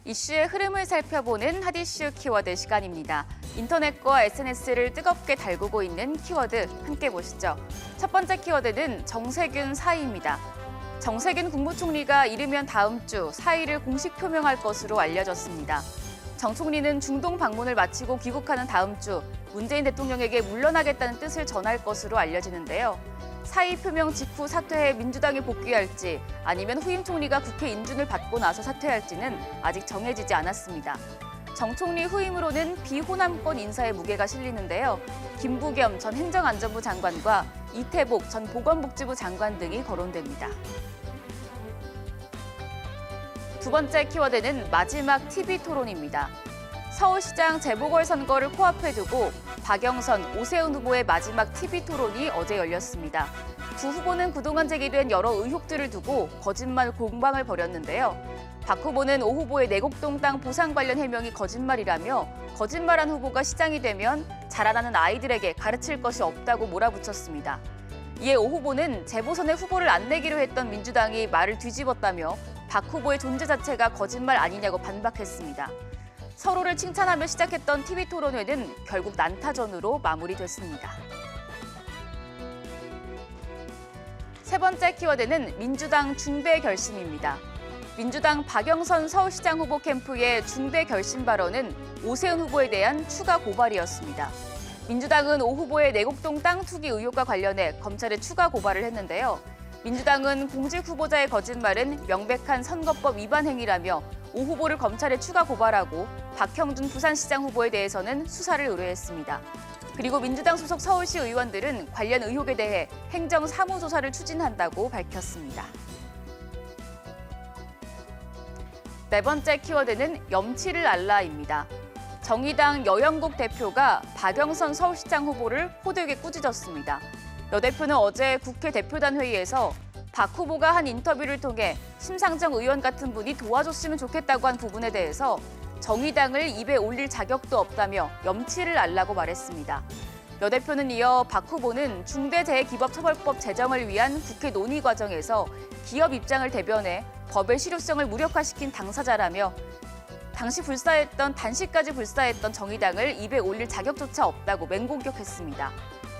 이슈의 흐름을 살펴보는 핫이슈 키워드 시간입니다. 인터넷과 SNS를 뜨겁게 달구고 있는 키워드 함께 보시죠. 첫 번째 키워드는 정세균 사의입니다. 정세균 국무총리가 이르면 다음 주 사의를 공식 표명할 것으로 알려졌습니다. 정 총리는 중동 방문을 마치고 귀국하는 다음 주 문재인 대통령에게 물러나겠다는 뜻을 전할 것으로 알려지는데요. 사의 표명 직후 사퇴해 민주당에 복귀할지 아니면 후임 총리가 국회 인준을 받고 나서 사퇴할지는 아직 정해지지 않았습니다. 정 총리 후임으로는 비호남권 인사의 무게가 실리는데요. 김부겸 전 행정안전부 장관과 이태복 전 보건복지부 장관 등이 거론됩니다. 두 번째 키워드는 마지막 TV 토론입니다. 서울시장 재보궐선거를 코앞에 두고 박영선, 오세훈 후보의 마지막 TV 토론이 어제 열렸습니다. 두 후보는 그동안 제기된 여러 의혹들을 두고 거짓말 공방을 벌였는데요. 박 후보는 오 후보의 내곡동 땅 보상 관련 해명이 거짓말이라며 거짓말한 후보가 시장이 되면 자라나는 아이들에게 가르칠 것이 없다고 몰아붙였습니다. 이에 오 후보는 재보선에 후보를 안 내기로 했던 민주당이 말을 뒤집었다며 박 후보의 존재 자체가 거짓말 아니냐고 반박했습니다. 서로를 칭찬하며 시작했던 TV 토론회는 결국 난타전으로 마무리됐습니다. 세 번째 키워드는 민주당 중대 결심입니다. 민주당 박영선 서울시장 후보 캠프의 중대 결심 발언은 오세훈 후보에 대한 추가 고발이었습니다. 민주당은 오 후보의 내곡동 땅 투기 의혹과 관련해 검찰에 추가 고발을 했는데요. 민주당은 공직 후보자의 거짓말은 명백한 선거법 위반 행위라며 오 후보를 검찰에 추가 고발하고 박형준 부산시장 후보에 대해서는 수사를 의뢰했습니다. 그리고 민주당 소속 서울시 의원들은 관련 의혹에 대해 행정사무조사를 추진한다고 밝혔습니다. 네 번째 키워드는 염치를 알라입니다. 정의당 여영국 대표가 박영선 서울시장 후보를 호되게 꾸짖었습니다. 여 대표는 어제 국회 대표단 회의에서 박 후보가 한 인터뷰를 통해 심상정 의원 같은 분이 도와줬으면 좋겠다고 한 부분에 대해서 정의당을 입에 올릴 자격도 없다며 염치를 알라고 말했습니다. 여 대표는 이어 박 후보는 중대재해기법처벌법 제정을 위한 국회 논의 과정에서 기업 입장을 대변해 법의 실효성을 무력화시킨 당사자라며 단시까지 불사했던 정의당을 입에 올릴 자격조차 없다고 맹공격했습니다.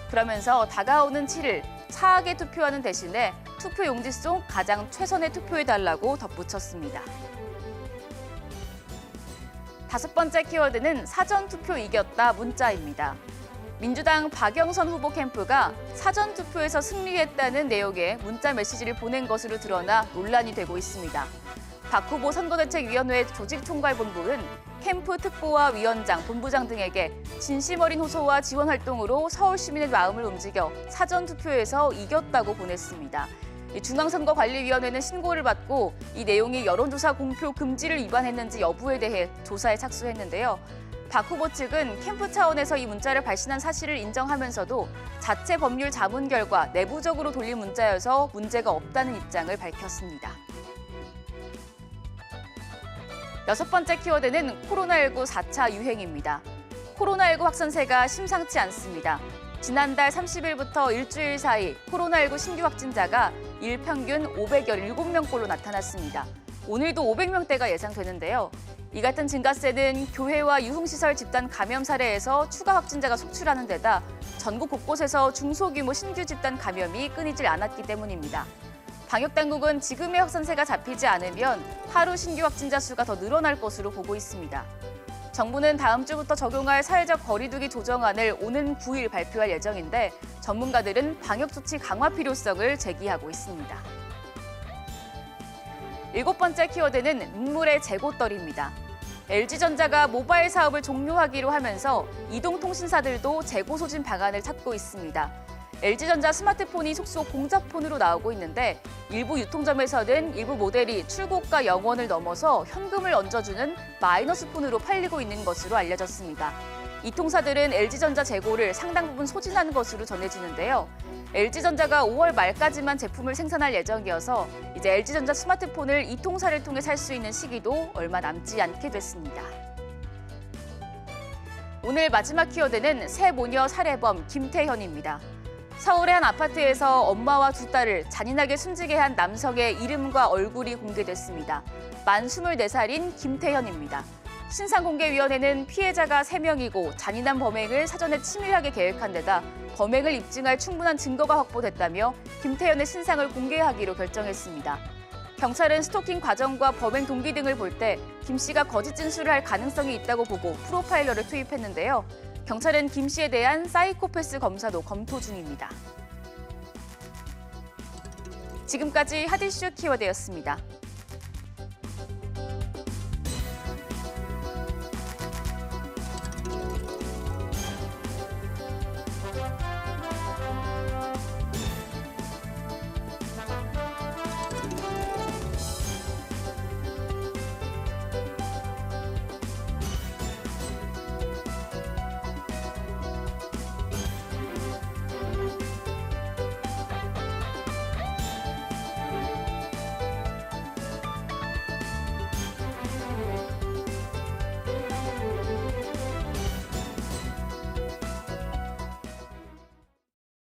그러면서 다가오는 7일 차하게 투표하는 대신에 투표 용지 속 가장 최선의 투표해달라고 덧붙였습니다. 다섯 번째 키워드는 사전투표 이겼다 문자입니다. 민주당 박영선 후보 캠프가 사전투표에서 승리했다는 내용의 문자 메시지를 보낸 것으로 드러나 논란이 되고 있습니다. 박 후보 선거대책위원회 조직총괄본부는 캠프 특보와 위원장, 본부장 등에게 진심 어린 호소와 지원 활동으로 서울 시민의 마음을 움직여 사전투표에서 이겼다고 보냈습니다. 중앙선거관리위원회는 신고를 받고 이 내용이 여론조사 공표 금지를 위반했는지 여부에 대해 조사에 착수했는데요. 박 후보 측은 캠프 차원에서 이 문자를 발신한 사실을 인정하면서도 자체 법률 자문 결과 내부적으로 돌린 문자여서 문제가 없다는 입장을 밝혔습니다. 여섯 번째 키워드는 코로나19 4차 유행입니다. 코로나19 확산세가 심상치 않습니다. 지난달 30일부터 일주일 사이 코로나19 신규 확진자가 일평균 517명꼴로 나타났습니다. 오늘도 500명대가 예상되는데요. 이 같은 증가세는 교회와 유흥시설 집단 감염 사례에서 추가 확진자가 속출하는 데다 전국 곳곳에서 중소규모 신규 집단 감염이 끊이질 않았기 때문입니다. 방역당국은 지금의 확산세가 잡히지 않으면 하루 신규 확진자 수가 더 늘어날 것으로 보고 있습니다. 정부는 다음 주부터 적용할 사회적 거리두기 조정안을 오는 9일 발표할 예정인데 전문가들은 방역조치 강화 필요성을 제기하고 있습니다. 일곱 번째 키워드는 눈물의 재고떨입니다. LG전자가 모바일 사업을 종료하기로 하면서 이동통신사들도 재고 소진 방안을 찾고 있습니다. LG전자 스마트폰이 속속 공작폰으로 나오고 있는데 일부 유통점에서는 일부 모델이 출고가 0원을 넘어서 현금을 얹어주는 마이너스 폰으로 팔리고 있는 것으로 알려졌습니다. 이 통사들은 LG전자 재고를 상당 부분 소진한 것으로 전해지는데요. LG전자가 5월 말까지만 제품을 생산할 예정이어서 이제 LG전자 스마트폰을 이 통사를 통해 살 수 있는 시기도 얼마 남지 않게 됐습니다. 오늘 마지막 키워드는 새 모녀 살해범 김태현입니다. 서울의 한 아파트에서 엄마와 두 딸을 잔인하게 숨지게 한 남성의 이름과 얼굴이 공개됐습니다. 만 24살인 김태현입니다. 신상공개위원회는 피해자가 3명이고 잔인한 범행을 사전에 치밀하게 계획한 데다 범행을 입증할 충분한 증거가 확보됐다며 김태현의 신상을 공개하기로 결정했습니다. 경찰은 스토킹 과정과 범행 동기 등을 볼 때 김 씨가 거짓 진술을 할 가능성이 있다고 보고 프로파일러를 투입했는데요. 경찰은 김 씨에 대한 사이코패스 검사도 검토 중입니다. 지금까지 핫이슈 키워드였습니다.